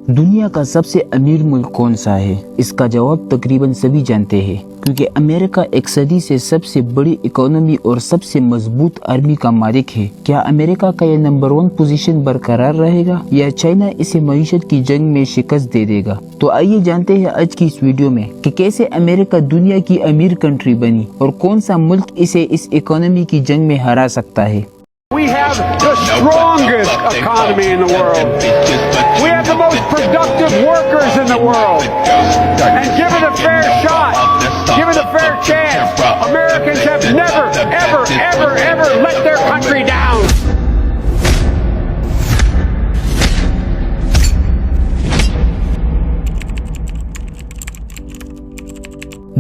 دنیا کا سب سے امیر ملک کون سا ہے؟ اس کا جواب تقریباً سبھی جانتے ہیں، کیونکہ امریکہ ایک صدی سے سب سے بڑی اکانومی اور سب سے مضبوط آرمی کا مالک ہے۔ کیا امریکہ کا یہ نمبر 1 پوزیشن برقرار رہے گا یا چائنا اسے معیشت کی جنگ میں شکست دے دے گا؟ تو آئیے جانتے ہیں آج کی اس ویڈیو میں کہ کیسے امریکہ دنیا کی امیر کنٹری بنی اور کون سا ملک اسے اس اکانومی کی جنگ میں ہرا سکتا ہے۔ We have the strongest economy in the world. We have the most productive workers in the world. And given a fair shot, given a fair chance, Americans have never, ever, ever, ever let their country down.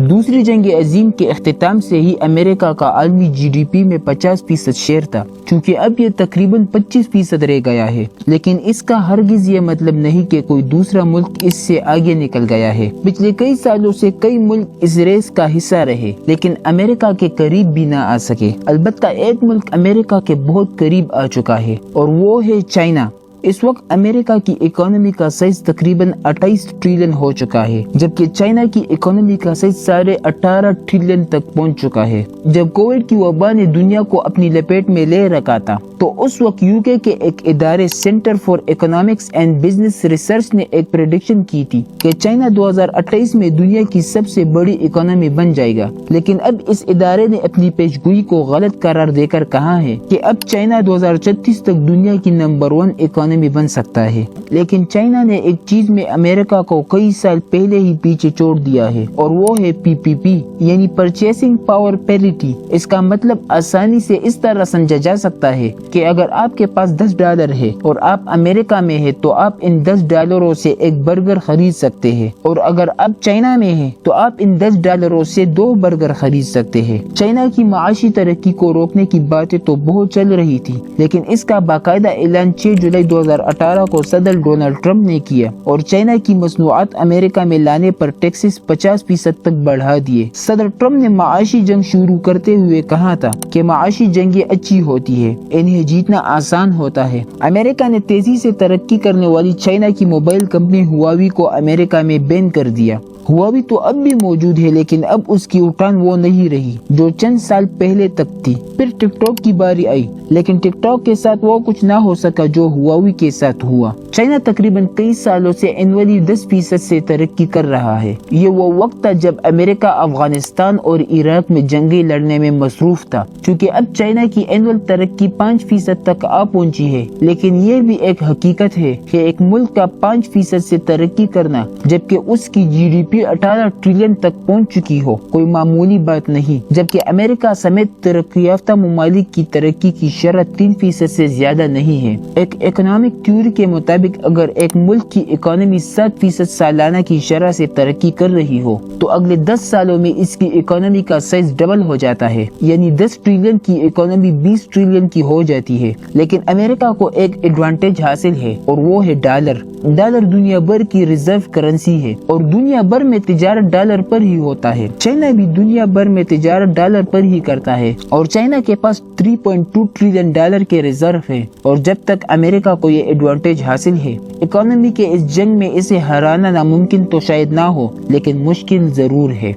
دوسری جنگ عظیم کے اختتام سے ہی امریکہ کا عالمی G D P میں 50% share تھا، چونکہ اب یہ تقریباً 25% رہ گیا ہے، لیکن اس کا ہرگز یہ مطلب نہیں کہ کوئی دوسرا ملک اس سے آگے نکل گیا ہے۔ پچھلے کئی سالوں سے کئی ملک اس ریس کا حصہ رہے، لیکن امریکہ کے قریب بھی نہ آ سکے۔ البتہ ایک ملک امریکہ کے بہت قریب آ چکا ہے اور وہ ہے چائنا۔ اس وقت امریکہ کی اکانومی کا سائز تقریباً 28 ٹریلین ہو چکا ہے، جبکہ چائنا کی اکانومی کا سائز 18.5 ٹریلین تک پہنچ چکا ہے۔ جب کووڈ کی وبا نے دنیا کو اپنی لپیٹ میں لے رکھا تھا تو اس وقت یوکے کے ایک ادارے centre for economics and business research نے ایک پریڈکشن کی تھی کہ چائنا 2028 میں دنیا کی سب سے بڑی اکانومی بن جائے گا، لیکن اب اس ادارے نے اپنی پیش گوئی کو غلط قرار دے کر کہا ہے کہ اب چائنا 2036 تک دنیا کی نمبر 1 اکانومی بن سکتا ہے۔ لیکن چائنا نے ایک چیز میں امریکہ کو کئی سال پہلے ہی پیچھے چھوڑ دیا ہے، اور وہ ہے پی پی پی یعنی پرچیسنگ پاور پیریٹی۔ اس کا مطلب آسانی سے اس طرح سمجھا جا سکتا ہے کہ اگر آپ کے پاس $10 ہے اور آپ امریکہ میں ہے تو آپ ان $10 سے ایک برگر خرید سکتے ہیں، اور اگر آپ چائنا میں ہے تو آپ ان $10 سے 2 برگر خرید سکتے ہیں۔ چائنا کی معاشی ترقی کو روکنے کی باتیں تو بہت چل رہی تھی، لیکن اس کا باقاعدہ اعلان 6 جولائی 2018 کو صدر ڈونلڈ ٹرمپ نے کیا اور چائنا کی مصنوعات امریکہ میں لانے پر ٹیکسز 50% تک بڑھا دیے۔ صدر ٹرمپ نے معاشی جنگ شروع کرتے ہوئے کہا تھا کہ معاشی جنگیں اچھی ہوتی ہے، انہیں جیتنا آسان ہوتا ہے۔ امریکہ نے تیزی سے ترقی کرنے والی چائنا کی موبائل کمپنی ہواوی کو امریکہ میں بین کر دیا۔ ہواوی تو اب بھی موجود ہے، لیکن اب اس کی اٹھان وہ نہیں رہی جو چند سال پہلے تک تھی۔ پھر ٹک ٹاک کی باری آئی، لیکن ٹک ٹاک کے ساتھ وہ کچھ نہ ہو سکا جو ہواوی کے ساتھ ہوا۔ چائنا تقریباً کئی سالوں سے اینولی 10% سے ترقی کر رہا ہے۔ یہ وہ وقت تھا جب امریکہ افغانستان اور عراق میں جنگیں لڑنے میں مصروف تھا۔ چونکہ اب چائنا کی اینول ترقی 5% تک آ پہنچی ہے، لیکن یہ بھی ایک حقیقت ہے کہ ایک ملک کا 5% سے ترقی کرنا جبکہ اس کی جی ڈی پی 18 ٹریلین تک پہنچ چکی ہو کوئی معمولی بات نہیں، جبکہ امریکہ سمیت ترقی یافتہ ممالک کی ترقی کی شرح 3% سے زیادہ نہیں ہے۔ ایک اکنامک تھیوری کے مطابق اگر ایک ملک کی اکانومی 7% سالانہ کی شرح سے ترقی کر رہی ہو تو اگلے 10 سالوں میں اس کی اکانومی کا سائز ڈبل ہو جاتا ہے، یعنی 10 ٹریلین کی اکانومی 20 ٹریلین کی ہو جاتی ہے۔ لیکن امریکہ کو ایک ایڈوانٹیج حاصل ہے اور وہ ہے ڈالر۔ ڈالر دنیا بھر کی ریزرو کرنسی ہے اور دنیا بھر میں تجارت ڈالر پر ہی ہوتا ہے۔ چائنا بھی دنیا بھر میں تجارت ڈالر پر ہی کرتا ہے اور چائنا کے پاس $3.2 ٹریلین کے ریزرو ہے، اور جب تک امریکہ کو یہ ایڈوانٹیج حاصل ہے، اکانومی کے اس جنگ میں اسے ہرانا ناممکن تو شاید نہ ہو، لیکن مشکل ضرور ہے۔